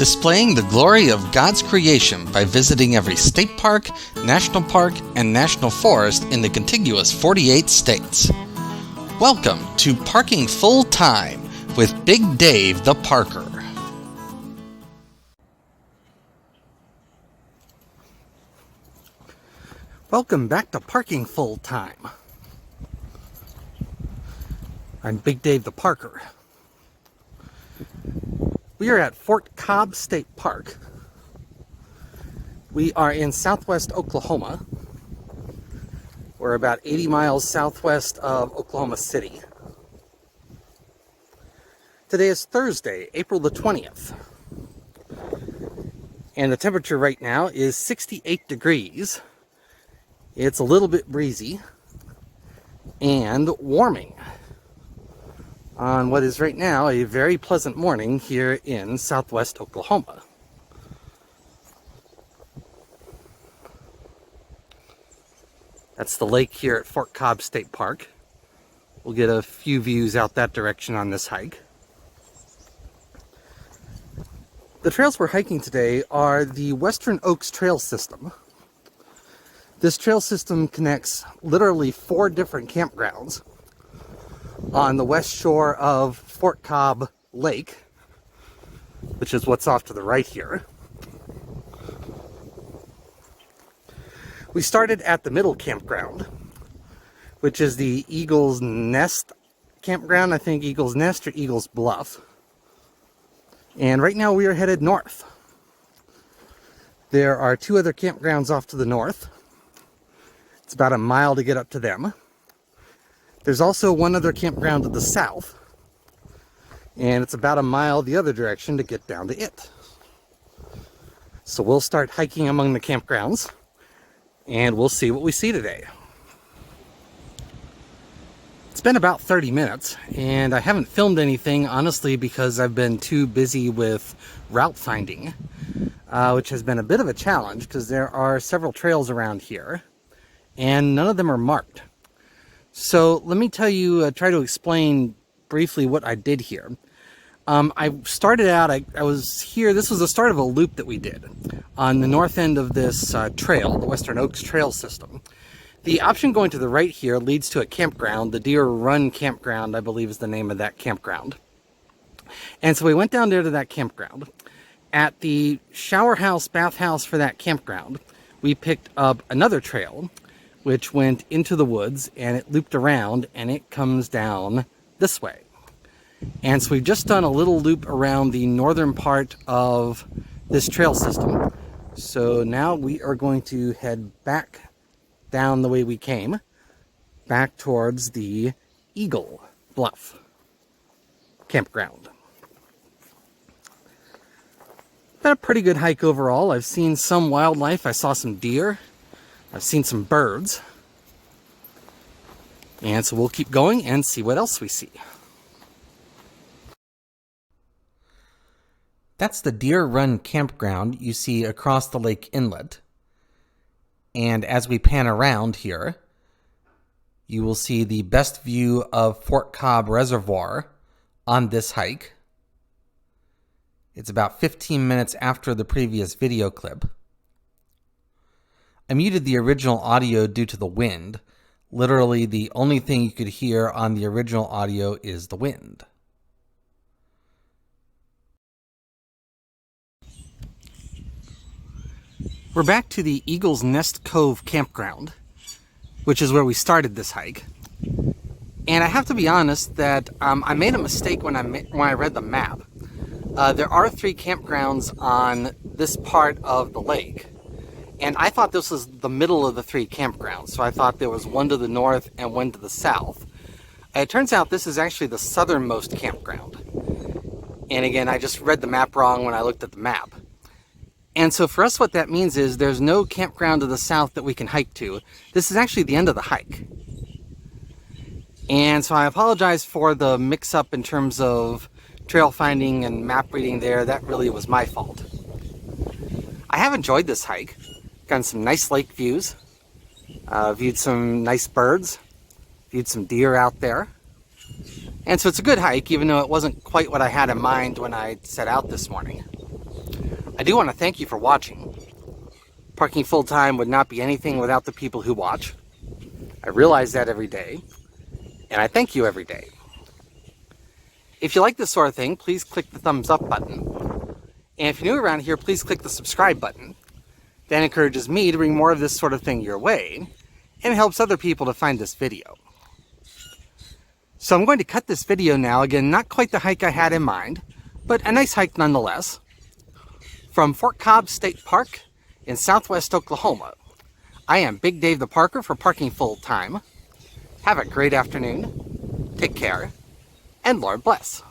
displaying the glory of God's creation by visiting every state park, national park, and national forest in the contiguous 48 states. Welcome to Parking Full Time with Big Dave the Parker. Welcome back to Parking Full Time. I'm Big Dave the Parker. We are at Fort Cobb State Park. We are in southwest Oklahoma. We're about 80 miles southwest of Oklahoma City. Today is Thursday, April the 20th. And the temperature right now is 68 degrees. It's a little bit breezy and warming on what is right now a very pleasant morning here in southwest Oklahoma. That's the lake here at Fort Cobb State Park. We'll get a few views out that direction on this hike. The trails we're hiking today are the Western Oaks Trail System. This trail system connects literally 4 different campgrounds on the west shore of Fort Cobb Lake, which is what's off to the right here. We started at the middle campground, which is the Eagle's Nest campground, I think Eagle's Nest or Eagle's Bluff. And right now we are headed north. There are 2 other campgrounds off to the north. It's about a mile to get up to them. There's also one other campground to the south, and it's about a mile the other direction to get down to it. So we'll start hiking among the campgrounds, and we'll see what we see today. It's been about 30 minutes, and I haven't filmed anything, honestly, because I've been too busy with route finding, which has been a bit of a challenge, because there are several trails around here, and none of them are marked. So let me tell you, try to explain briefly what I did here. I started out, I was here, this was the start of a loop that we did on the north end of this trail, the Western Oaks Trail System. The option going to the right here leads to a campground, the Deer Run Campground, I believe is the name of that campground. And so we went down there to that campground. At the shower house, bathhouse for that campground, we picked up another trail, which went into the woods, and it looped around, and it comes down this way. And so we've just done a little loop around the northern part of this trail system. So now we are going to head back down the way we came, back towards the Eagle Bluff campground. Been a pretty good hike overall. I've seen some wildlife. I saw some deer. I've seen some birds, and so we'll keep going and see what else we see. That's the Deer Run campground you see across the lake inlet. And as we pan around here, you will see the best view of Fort Cobb Reservoir on this hike. It's about 15 minutes after the previous video clip. I muted the original audio due to the wind. Literally, the only thing you could hear on the original audio is the wind. We're back to the Eagle's Nest Cove campground, which is where we started this hike. And I have to be honest that I made a mistake when I read the map. There are 3 campgrounds on this part of the lake. And I thought this was the middle of the 3 campgrounds, so I thought there was one to the north and one to the south. It turns out this is actually the southernmost campground. And again, I just read the map wrong when I looked at the map. And so for us, what that means is there's no campground to the south that we can hike to. This is actually the end of the hike. And so I apologize for the mix-up in terms of trail finding and map reading there. That really was my fault. I have enjoyed this hike. Gotten some nice lake views, viewed some nice birds, viewed some deer out there. And so it's a good hike, even though it wasn't quite what I had in mind when I set out this morning. I do want to thank you for watching. Parking full time would not be anything without the people who watch. I realize that every day, and I thank you every day. If you like this sort of thing, please click the thumbs up button. And if you're new around here, please click the subscribe button. That encourages me to bring more of this sort of thing your way, and helps other people to find this video. So I'm going to cut this video now. Again, not quite the hike I had in mind, but a nice hike nonetheless. From Fort Cobb State Park in southwest Oklahoma, I am Big Dave the Parker for Parking Full Time. Have a great afternoon, take care, and Lord bless.